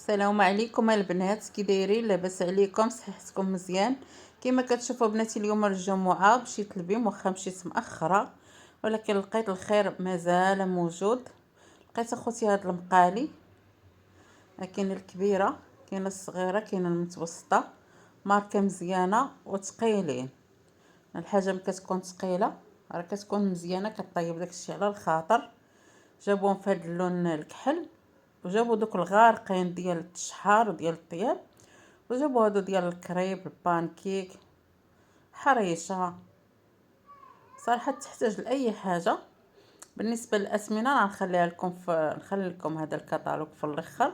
السلام عليكم البنات، كي دايرين؟ لاباس عليكم؟ صحتكم مزيان؟ كما كتشوفوا بناتي اليوم الجمعه مشيت للبيم، واخا مشيت مأخره ولكن لقيت الخير مازال موجود. لقيت اخوتي هاد المقالي، كاينه الكبيره كاينه الصغيره كاينه المتوسطه، ماركه مزيانه وثقيلين. الحاجه ملي كتكون ثقيله راه كتكون مزيانه، كطيب داكشي على الخاطر. جابوهم في هاد اللون الكحل، وجابوا دوك الغارقين ديال التشحار وديال الطياب، وجابوا هادو ديال الكريب البانكيك حريشه. صراحه تحتاج لاي حاجه. بالنسبه للاسمنه غنخليها لكم نخلي لكم هذا الكتالوج في الاخر.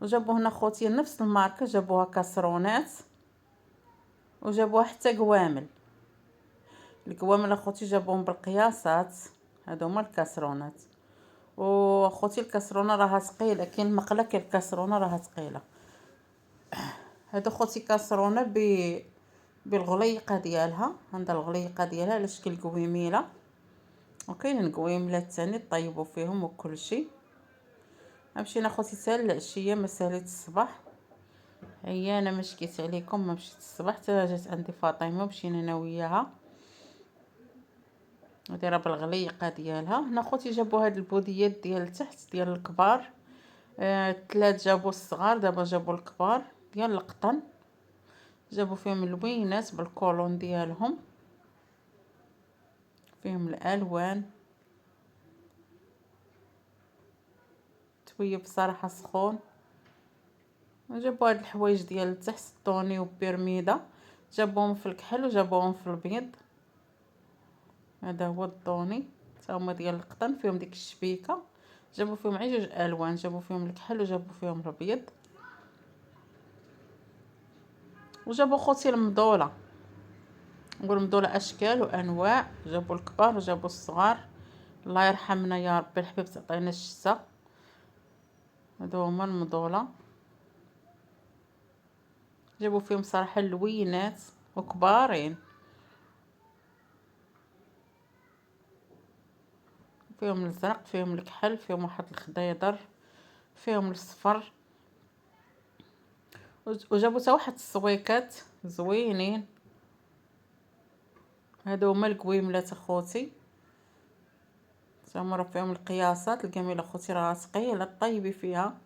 وجابوا هنا خوتي نفس الماركه، جابوها كاسرونات وجابوها حتى قوامل. القوامل اخوتي جابوهم بالقياسات، هادو هما الكاسرونات. واخوتي الكاسرونه راها ثقيله، كاين المقله كاين الكاسرونه راها ثقيله. هادو خوتي كاسرونه بالغليقه ديالها، عندها الغليقه ديالها على شكل قويميله، وكاينين قويملات ثاني طيبوا فيهم وكل شيء. مشينا خوتي حتى العشيه، ما ساليت الصباح عيانه ما شكيت عليكم، ما مشيت الصباح حتى جات عندي فاطمه ومشينا انا وياها. هادي راه بالغليقه ديالها. هنا خوتي جابوا هاد البوديات ديال تحت ديال الكبار، الثلاث جابوا الصغار، دابا جابوا الكبار ديال القطن. جابوا فيهم اللوينات بالكولون ديالهم، فيهم الالوان طويب بصراحه سخون. وجابوا هاد الحوايج ديال تحت الطوني وبيرميدا، جابوهم في الكحل وجابوهم في البيض. هذا هو الطوني تا هما ديال القطن، فيهم ديك الشبيكه. جابوا فيهم غير جوج الوان، جابوا فيهم الكحل وجابوا فيهم البيض. وجابوا خوتي المضوله، نقول مضوله اشكال وانواع، جابوا الكبار وجابوا الصغار. الله يرحمنا يا ربي، الحبيب تعطينا الشتاء. هادو هما المضوله، جابوا فيهم صراحه اللوينات وكبارين، فيهم الزرق فيهم الكحل فيهم واحد الخضيضر فيهم الصفر. وجابوا حتى واحد الصويكات زوينين. هادو هما القويملات اخوتي، راه فيهم القياسات الجميله اخوتي، راه ثقيله طيبي فيها.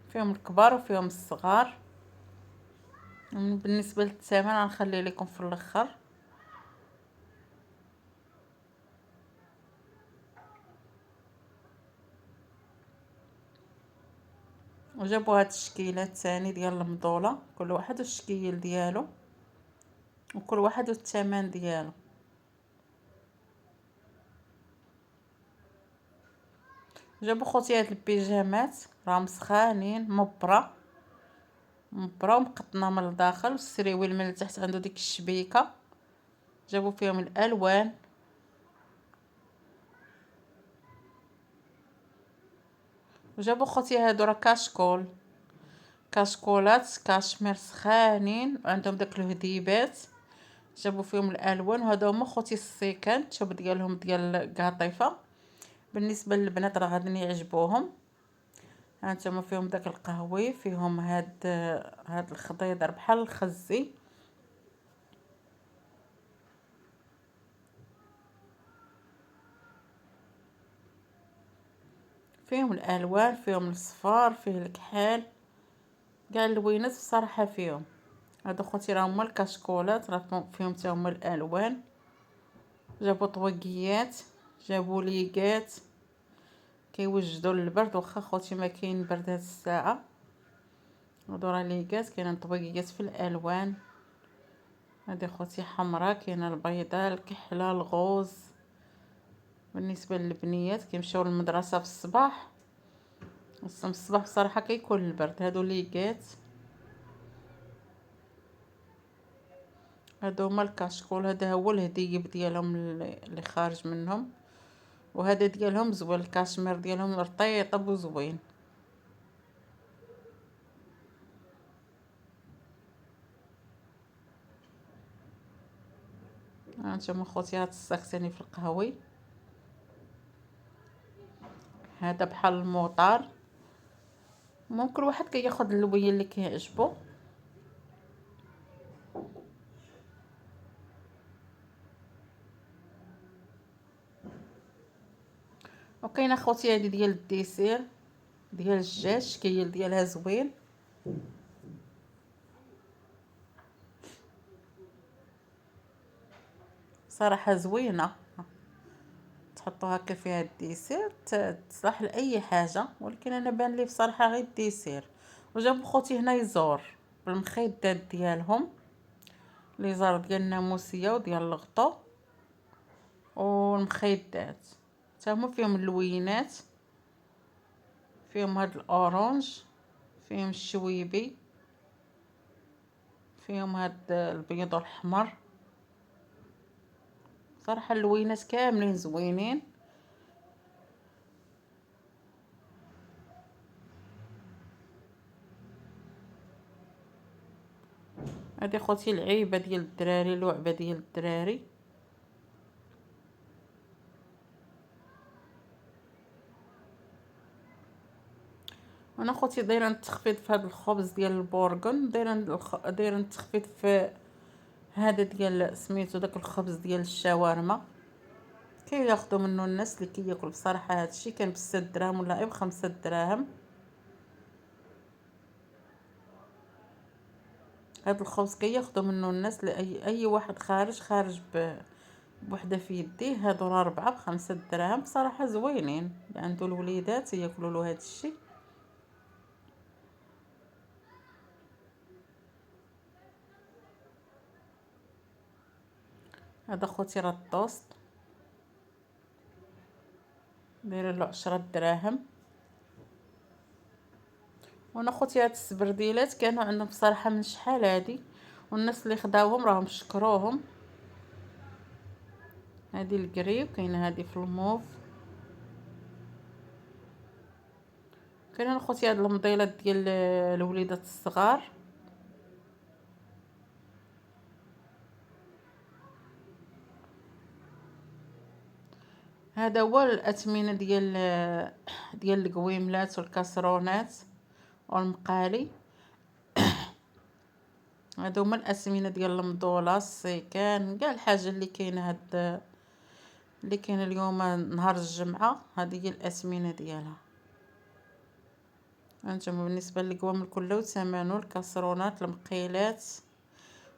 فيهم الكبار وفيهم الصغار. بالنسبه للثمن غنخلي لكم في الاخر. وجابوا هاد الشكيلات ثاني ديال المضوله، كل واحد والشكيل ديالو وكل واحد والثمن ديالو. جابوا خوتي هاد البيجامات راهم سخانين، مبره ومقطنه من الداخل، والسريويل من التحت عنده ديك الشبيكه. جابوا فيهم الالوان. وجابوا خوتي هادو راه كاشكولات كاشمير سخانين، وعندهم داك الهديبات. جابوا فيهم الالوان، وهذا هما خوتي السيكان شوب ديالهم ديال قاطفه. بالنسبه للبنات راه غادي يعجبوهم. هانتوما فيهم داك القهوي، فيهم هاد الخضيضر بحال الخزي. فيهم الالوان فيهم الصفار فيه الكحل، كاع اللوينات بصراحه فيهم. هادو خوتي راه هما الكشكولات، راه فيهم حتى هما الالوان. جابوا طويقيات جابوا ليقات، كيوجدوا للبرد واخا خوتي ما كاين برد هاد الساعه. هادو راه ليقات، كاينين طويقيات في الالوان. هادي خوتي حمراء، كاينه البيضاء الكحله الغوز. بالنسبه للبنيات كيمشيو للمدرسه في الصباح، الصباح بصراحه كيكون البرد. هادو ليقات، هادو هما الكاشكول. هذا هو الهديب ديالهم اللي خارج منهم. وهذا ديالهم زوين، الكاشمير ديالهم رطيب وزوين. هانتوما خوتي هاد الصاك ثاني في القهوي، هذا بحال الموطار. ممكن واحد كياخد اللوين اللي كيعجبو. وكاينه خوتي هادي ديال الديسير ديال الدجاج، الشكل ديالها زوين. صراحه زوينه، تحطو هكا فيها الديسير تصلح لاي حاجه، ولكن انا بان لي بصراحه غير الديسير. وجابو خوتي هنا يزور بالمخيدات ديالهم، لي زار ديال الناموسيه وديال الغطو والمخيدات، حتى هما فيهم اللوينات، فيهم هاد الاورانج، فيهم الشويبي، فيهم هاد البيض والاحمر. صراحه اللوينات كاملين زوينين. هادي خوتي العيبه ديال الدراري، لعبه ديال الدراري. انا خوتي دايره التخفيض في هذا الخبز ديال البورغون، دايره التخفيض في هذا ديال سميتو داك الخبز ديال الشاورما. كياخذوا منه الناس اللي كياكل. بصراحه هذا الشيء كان ب6 دراهم ولا غير ب5 دراهم. هذا الخبز كياخذوا منه الناس اللي اي واحد خارج بوحده في يديه. هادو راه 4 ب5 دراهم. بصراحه زوينين، عنده الوليدات ياكلوا له هذا الشيء. هذا خوتي راه الطوست، دايره له 10 دراهم. وانا خوتي هاد السبرديلات كانوا عندهم بصراحه من شحال هادي، والناس اللي خداوهم راهم شكروهم. هادي الكري، وكاينه هادي في الموف. كاينه خوتي هاد المضيلات ديال الوليدات الصغار. هذا هو الاثمنه ديال القويملات والكاسرونات والمقالي. هادو هما الاثمنه ديال المضوله، السيكان، كاع الحاجه اللي كاينه اللي كاينه اليوم نهار الجمعه. هذه هي الاثمنه ديالها. هانتوما بالنسبه للقوام كله وثمنه، الكاسرونات، المقيلات.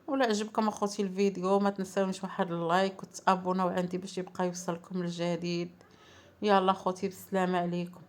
ولا عجبكم اخوتي الفيديو ما تنساونيش واحد اللايك وتابوناو عندي باش يبقى يوصلكم الجديد. يلا اخوتي، بالسلامه عليكم.